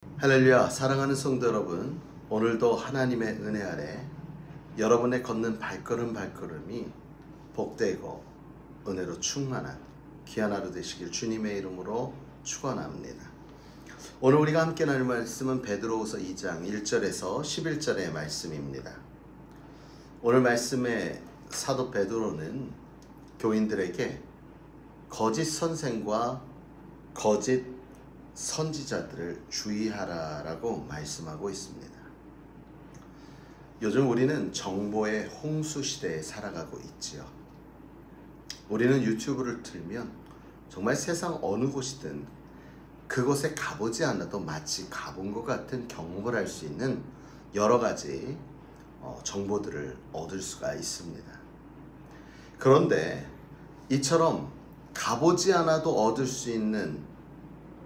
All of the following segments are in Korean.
할렐루야. 사랑하는 성도 여러분, 오늘도 하나님의 은혜 아래 여러분의 걷는 발걸음이 복되고 은혜로 충만한 귀한 하루 되시길 주님의 이름으로 축원합니다. 오늘 우리가 함께 나눌 말씀은 베드로후서 2장 1절에서 11절의 말씀입니다. 오늘 말씀의 사도 베드로는 교인들에게 거짓 선생과 거짓 선지자들을 주의하라라고 말씀하고 있습니다. 요즘 우리는 정보의 홍수 시대에 살아가고 있지요. 우리는 유튜브를 틀면 정말 세상 어느 곳이든 그곳에 가보지 않아도 마치 가본 것 같은 경험을 할 수 있는 여러 가지 정보들을 얻을 수가 있습니다. 그런데 이처럼 가보지 않아도 얻을 수 있는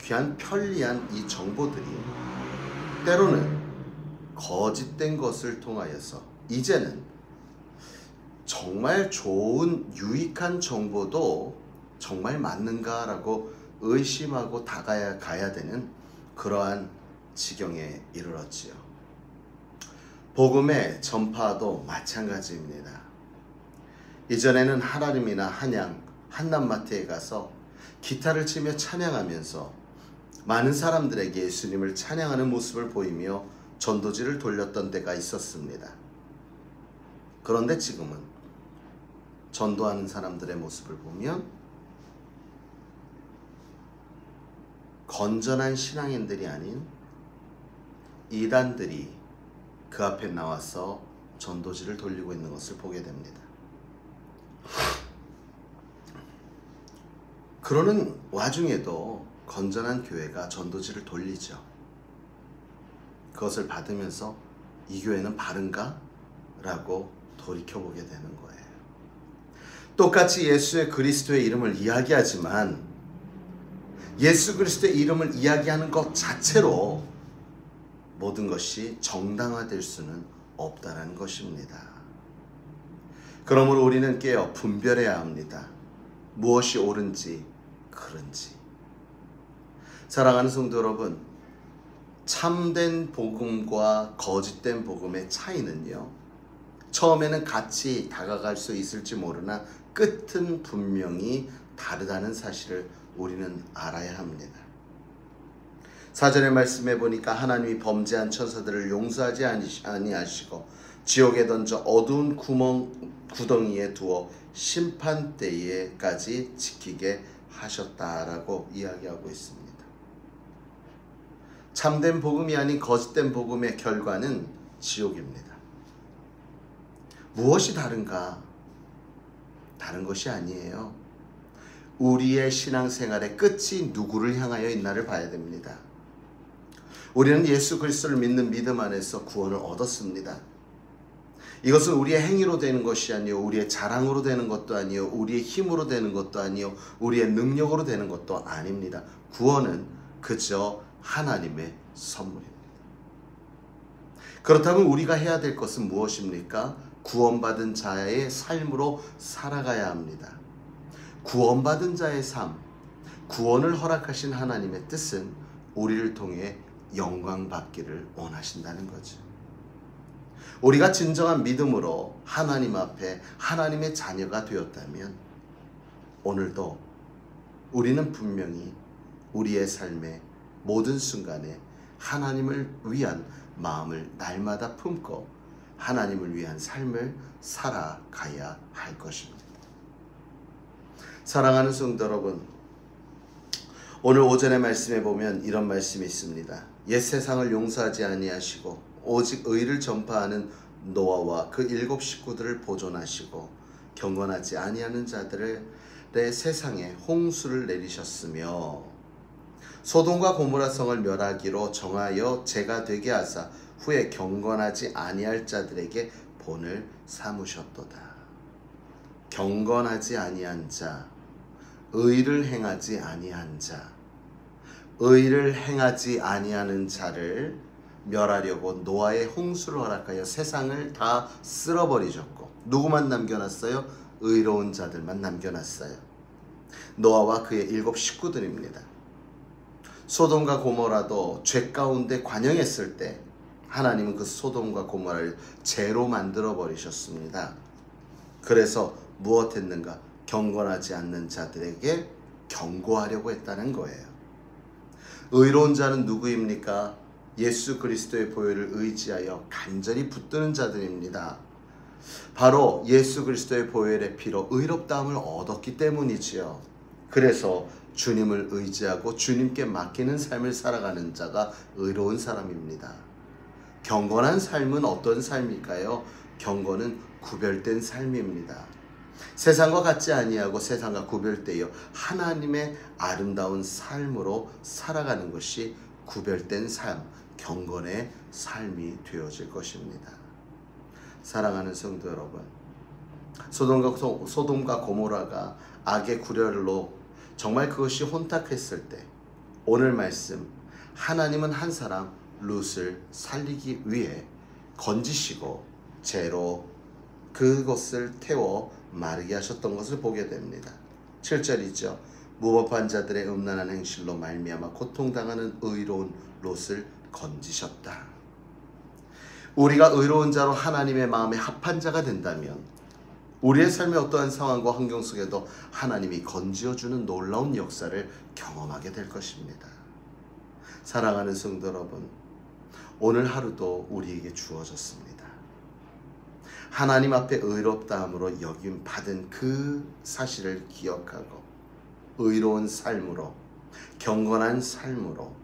귀한 편리한 이 정보들이 때로는 거짓된 것을 통하여서 이제는 정말 좋은 유익한 정보도 정말 맞는가라고 의심하고 가야 되는 그러한 지경에 이르렀지요. 복음의 전파도 마찬가지입니다. 이전에는 하나님이나 한양, 한남마트에 가서 기타를 치며 찬양하면서 많은 사람들에게 예수님을 찬양하는 모습을 보이며 전도지를 돌렸던 때가 있었습니다. 그런데 지금은 전도하는 사람들의 모습을 보면 건전한 신앙인들이 아닌 이단들이 그 앞에 나와서 전도지를 돌리고 있는 것을 보게 됩니다. 그러는 와중에도 건전한 교회가 전도지를 돌리죠. 그것을 받으면서 이 교회는 바른가? 라고 돌이켜보게 되는 거예요. 똑같이 예수의 그리스도의 이름을 이야기하지만 예수 그리스도의 이름을 이야기하는 것 자체로 모든 것이 정당화될 수는 없다는 것입니다. 그러므로 우리는 깨어 분별해야 합니다. 무엇이 옳은지 그른지. 사랑하는 성도 여러분, 참된 복음과 거짓된 복음의 차이는요, 처음에는 같이 다가갈 수 있을지 모르나 끝은 분명히 다르다는 사실을 우리는 알아야 합니다. 사전의 말씀에 보니까 하나님이 범죄한 천사들을 용서하지 아니하시고 지옥에 던져 어두운 구덩이에 두어 심판 때에까지 지키게 하셨다라고 이야기하고 있습니다. 참된 복음이 아닌 거짓된 복음의 결과는 지옥입니다. 무엇이 다른가? 다른 것이 아니에요. 우리의 신앙생활의 끝이 누구를 향하여 있나를 봐야 됩니다. 우리는 예수 그리스도를 믿는 믿음 안에서 구원을 얻었습니다. 이것은 우리의 행위로 되는 것이 아니요, 우리의 자랑으로 되는 것도 아니요, 우리의 힘으로 되는 것도 아니요, 우리의 능력으로 되는 것도 아닙니다. 구원은 그저 하나님의 선물입니다. 그렇다면 우리가 해야 될 것은 무엇입니까? 구원받은 자의 삶으로 살아가야 합니다. 구원받은 자의 삶, 구원을 허락하신 하나님의 뜻은 우리를 통해 영광 받기를 원하신다는 거죠. 우리가 진정한 믿음으로 하나님 앞에 하나님의 자녀가 되었다면 오늘도 우리는 분명히 우리의 삶의 모든 순간에 하나님을 위한 마음을 날마다 품고 하나님을 위한 삶을 살아가야 할 것입니다. 사랑하는 성도 여러분, 오늘 오전의 말씀에 보면 이런 말씀이 있습니다. 옛 세상을 용서하지 아니하시고 오직 의를 전파하는 노아와 그 7 식구들을 보존하시고 경건하지 아니하는 자들의 세상에 홍수를 내리셨으며 소돔과 고모라 성을 멸하기로 정하여 죄가 되게 하사 후에 경건하지 아니할 자들에게 본을 삼으셨도다. 경건하지 아니한 자, 의를 행하지 아니한 자, 의를 행하지 아니하는 자를 멸하려고 노아의 홍수를 허락하여 세상을 다 쓸어버리셨고 누구만 남겨놨어요? 의로운 자들만 남겨놨어요. 노아와 그의 7 식구들입니다. 소돔과 고모라도 죄 가운데 관영했을 때 하나님은 그 소돔과 고모라를 죄로 만들어 버리셨습니다. 그래서 무엇했는가? 경건하지 않는 자들에게 경고하려고 했다는 거예요. 의로운 자는 누구입니까? 예수 그리스도의 보혈을 의지하여 간절히 붙드는 자들입니다. 바로 예수 그리스도의 보혈의 피로 의롭다함을 얻었기 때문이지요. 그래서 주님을 의지하고 주님께 맡기는 삶을 살아가는 자가 의로운 사람입니다. 경건한 삶은 어떤 삶일까요? 경건은 구별된 삶입니다. 세상과 같지 아니하고 세상과 구별되어 하나님의 아름다운 삶으로 살아가는 것이 구별된 삶, 경건의 삶이 되어질 것입니다. 사랑하는 성도 여러분, 소돔과 고모라가 악의 구렬로 정말 그것이 혼탁했을 때 오늘 말씀, 하나님은 한 사람 룻을 살리기 위해 건지시고 재로 그것을 태워 마르게 하셨던 것을 보게 됩니다. 7절이죠. 무법한 자들의 음란한 행실로 말미암아 고통당하는 의로운 롯을 건지셨다. 우리가 의로운 자로 하나님의 마음에 합한 자가 된다면 우리의 삶의 어떠한 상황과 환경 속에도 하나님이 건지어주는 놀라운 역사를 경험하게 될 것입니다. 사랑하는 성도 여러분, 오늘 하루도 우리에게 주어졌습니다. 하나님 앞에 의롭다함으로 여김 받은 그 사실을 기억하고 의로운 삶으로, 경건한 삶으로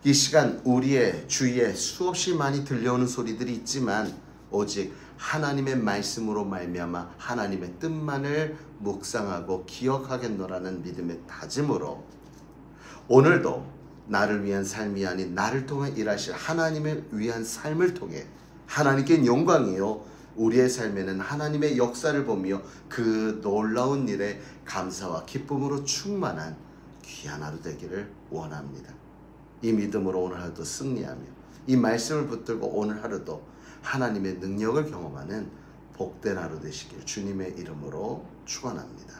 이 시간 우리의 주위에 수없이 많이 들려오는 소리들이 있지만 오직 하나님의 말씀으로 말미암아 하나님의 뜻만을 묵상하고 기억하겠노라는 믿음의 다짐으로 오늘도 나를 위한 삶이 아닌 나를 통해 일하실 하나님을 위한 삶을 통해 하나님께 영광이요 우리의 삶에는 하나님의 역사를 보며 그 놀라운 일에 감사와 기쁨으로 충만한 귀한 하루 되기를 원합니다. 이 믿음으로 오늘 하루도 승리하며 이 말씀을 붙들고 오늘 하루도 하나님의 능력을 경험하는 복된 하루 되시길 주님의 이름으로 축원합니다.